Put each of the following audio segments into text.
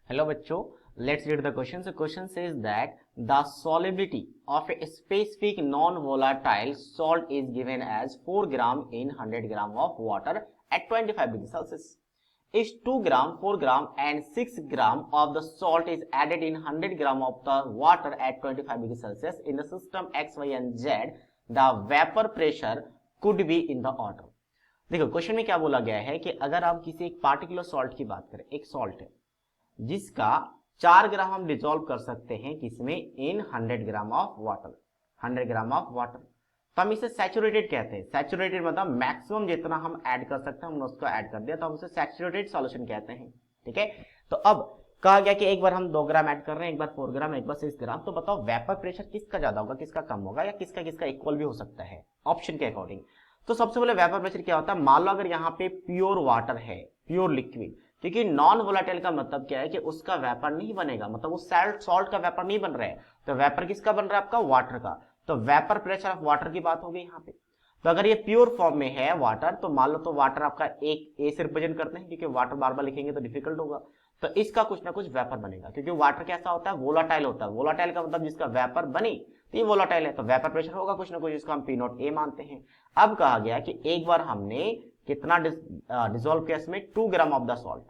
Hello बच्चों, let's read the question. So question says that the solubility of a specific non-volatile salt is given as 4 gram in 100 gram of water at 25 degree Celsius. If 2 gram, 4 gram and 6 gram of the salt is added in 100 gram of the water at 25 degree Celsius in the system X, Y and Z, the vapor pressure could be in the order. देखो question में क्या बोला गया है कि अगर आप किसी एक पार्टिकुलर सॉल्ट की बात करें, एक सॉल्ट है जिसका 4 ग्राम हम डिसॉल्व कर सकते हैं किसमें, इन 100 gram of water, 100 gram of water, तो हम इसे सैचुरेटेड कहते हैं। सैचुरेटेड मतलब मैक्सिमम जितना हम ऐड कर सकते हैं हमने उसको ऐड कर दिया, तो हम उसे सैचुरेटेड सॉल्यूशन कहते हैं। ठीक है, तो अब कहा गया कि एक बार हम 2 ग्राम ऐड कर रहे हैं, एक बार 4 ग्राम, एक बार 6 ग्राम, तो बताओ वेपर प्रेशर किसका ज्यादा होगा, किसका कम होगा, या किसका किसका इक्वल भी हो सकता है ऑप्शन के अकॉर्डिंग। तो सबसे पहले वेपर प्रेशर क्या होता है, मान लो अगर यहाँ पे प्योर वाटर है, प्योर लिक्विड, क्योंकि नॉन वोलेटाइल का मतलब क्या है कि उसका वेपर नहीं बनेगा, मतलब वो सॉल्ट का वेपर नहीं बन रहा है, तो वेपर किसका बन रहा है, आपका वाटर का। तो वेपर प्रेशर ऑफ वाटर की बात होगी यहाँ पे। तो अगर ये प्योर फॉर्म में है वाटर, तो मान लो तो वाटर आपका एक ए से रिप्रेजेंट करते हैं, क्योंकि वाटर बार बार लिखेंगे तो डिफिकल्ट होगा, तो इसका कुछ ना कुछ वेपर बनेगा, क्योंकि वाटर कैसा होता है, वोलाटाइल होता है। वोलाटाइल का मतलब जिसका वेपर बनी तो ये वोलाटाइल है, तो वेपर प्रेशर होगा कुछ ना कुछ, इसको हम पी नॉट ए मानते हैं। अब कहा गया कि एक बार हमने कितना डिसॉल्व किया इसमें, 2 ग्राम ऑफ द सॉल्ट,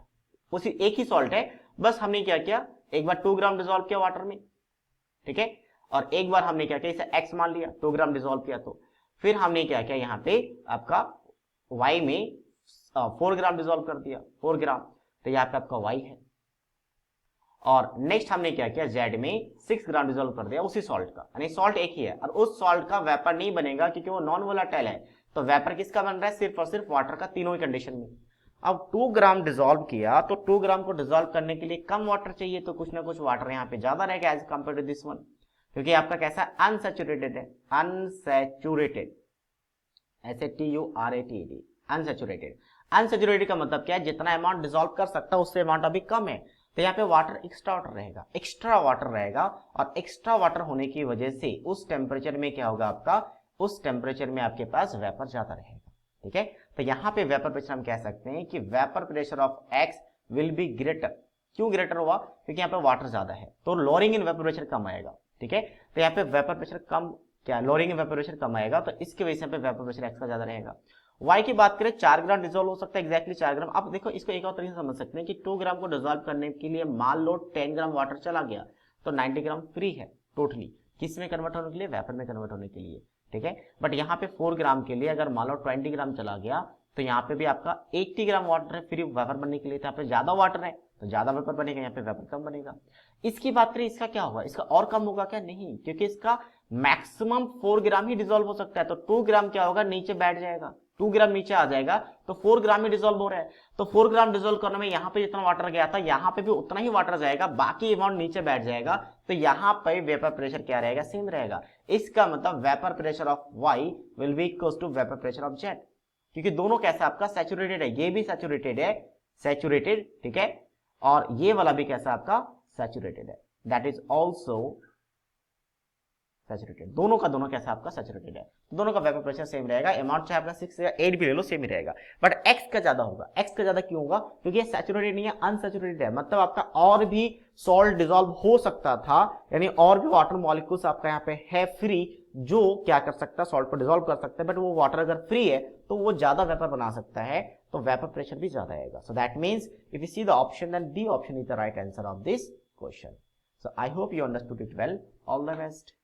उसी एक ही सॉल्ट है, बस हमने क्या किया, एक बार 2 ग्राम डिसॉल्व किया वाटर में, ठीक है, और एक बार हमने क्या किया, इसे x मान लिया, 2 ग्राम डिसॉल्व किया, तो फिर हमने क्या किया, यहाँ पे आपका y में 4 ग्राम डिसॉल्व कर दिया, 4 ग्राम, तो यहाँ पे आपका y है। और नेक्स्ट हमने क्या किया, z में 6 ग्राम डिसॉल्व कर दिया उसी सॉल्ट का, यानी सॉल्ट एक ही है, और उस सॉल्ट का वेपर नहीं बनेगा क्योंकि वो नॉन वोलेटाइल है, तो वेपर किसका बन रहा है, सिर्फ और सिर्फ वाटर का, तीनों ही कंडीशन में। अब 2 ग्राम डिसॉल्व किया, तो 2 ग्राम को डिसॉल्व करने के लिए कम वाटर चाहिए, तो कुछ ना कुछ वाटर यहाँ पे ज्यादा रहेगा as compare to this one, क्योंकि आपका कैसा अनसैचुरेटेड है, अनसैचुरेटेड, SATURATED, अनसैचुरेटेड। अनसैचुरेटेड का मतलब क्या है, जितना अमाउंट डिसॉल्व कर सकता है उससे अमाउंट अभी कम है, तो यहाँ पे वाटर एक्स्ट्रा वाटर रहेगा, एक्स्ट्रा वाटर रहेगा, और एक्स्ट्रा वाटर होने की वजह से उस टेम्परेचर में क्या होगा आपका, उस टेम्परेचर में आपके पास वेपर ज्यादा रहेगा। ठीक है, तो यहाँ पे वेपर प्रेशर हम कह सकते हैं कि vapour pressure of x will be greater. क्यों ग्रेटर हुआ, क्योंकि यहाँ पे वाटर ज्यादा है, तो लोअरिंग इन वेपर प्रेशर कम आएगा। ठीक है, तो यहाँ पे वेपर प्रेशर कम, क्या लोअरिंग इन वेपर प्रेशर कम आएगा, तो इसकी वजह से यहाँ पे वेपर प्रेशर एक्स का ज्यादा रहेगा। वाई की बात करें, 4 ग्राम डिसॉल्व हो सकता है, एक्जैक्टली 4 ग्राम। अब देखो इसको एक और तरीके से समझ सकते हैं कि 2 ग्राम को डिसॉल्व करने के लिए मान लो 10 ग्राम वाटर चला गया, तो 90 ग्राम फ्री है टोटली, किस में कन्वर्ट होने के लिए, वेपर में कन्वर्ट होने के लिए। ठीक है, बट यहाँ पे 4 ग्राम के लिए अगर मान लो 20 ग्राम चला गया, तो यहाँ पे भी आपका 80 ग्राम वाटर है फ्री वेपर बनने के लिए, तो यहाँ पे ज्यादा वाटर है तो ज्यादा वेपर बनेगा, यहाँ पे वेपर कम बनेगा। इसकी बात करें, इसका क्या होगा, इसका और कम होगा क्या, नहीं, क्योंकि इसका मैक्सिमम 4 ग्राम ही डिसॉल्व हो सकता है, तो 2 ग्राम क्या होगा, नीचे बैठ जाएगा, 2 ग्राम नीचे आ जाएगा, तो 4 ग्राम ही डिसॉल्व हो रहा है, तो 4 ग्राम डिसॉल्व करने में यहाँ पे जितना वाटर गया था यहाँ पे भी उतना ही वाटर जाएगा, बाकी अमाउंट नीचे बैठ जाएगा, तो यहाँ पे वेपर प्रेशर क्या रहेगा, सेम रहेगा। इसका मतलब vapour pressure of Y will be equal to vapour pressure of Z, क्योंकि दोनों कैसा आपका सैचुरेटेड है, ये भी सैचुरेटेड है, सैचुरेटेड, ठीक है, और ये वाला भी कैसा आपका सैचुरेटेड है, दैट इज ऑल्सो सैचुरेटेड, दोनों का दोनों कैसा आपका सैचुरेटेड है, तो दोनों का वेपर प्रेशर सेम रहेगा, अमाउंट चाहे आपका 6 या 8 भी ले लो सेम ही रहेगा, बट एक्स का ज्यादा होगा। एक्स का ज्यादा क्यों होगा, क्योंकि ये सैचुरेटेड नहीं है, अनसैचुरेटेड है, मतलब आपका और भी सॉल्ट डिसॉल्व हो सकता था, यानी और भी वाटर मॉलिक्यूल्स आपका यहाँ पे है फ्री, जो क्या कर सकता है, सॉल्ट को डिसॉल्व कर सकता है, बट वो वाटर अगर फ्री है तो वो ज्यादा वेपर बना सकता है, तो वेपर प्रेशर भी ज्यादा आएगा। So that means if you see the option, then D option is the right answer of this question. So I hope you understood it well, all the best.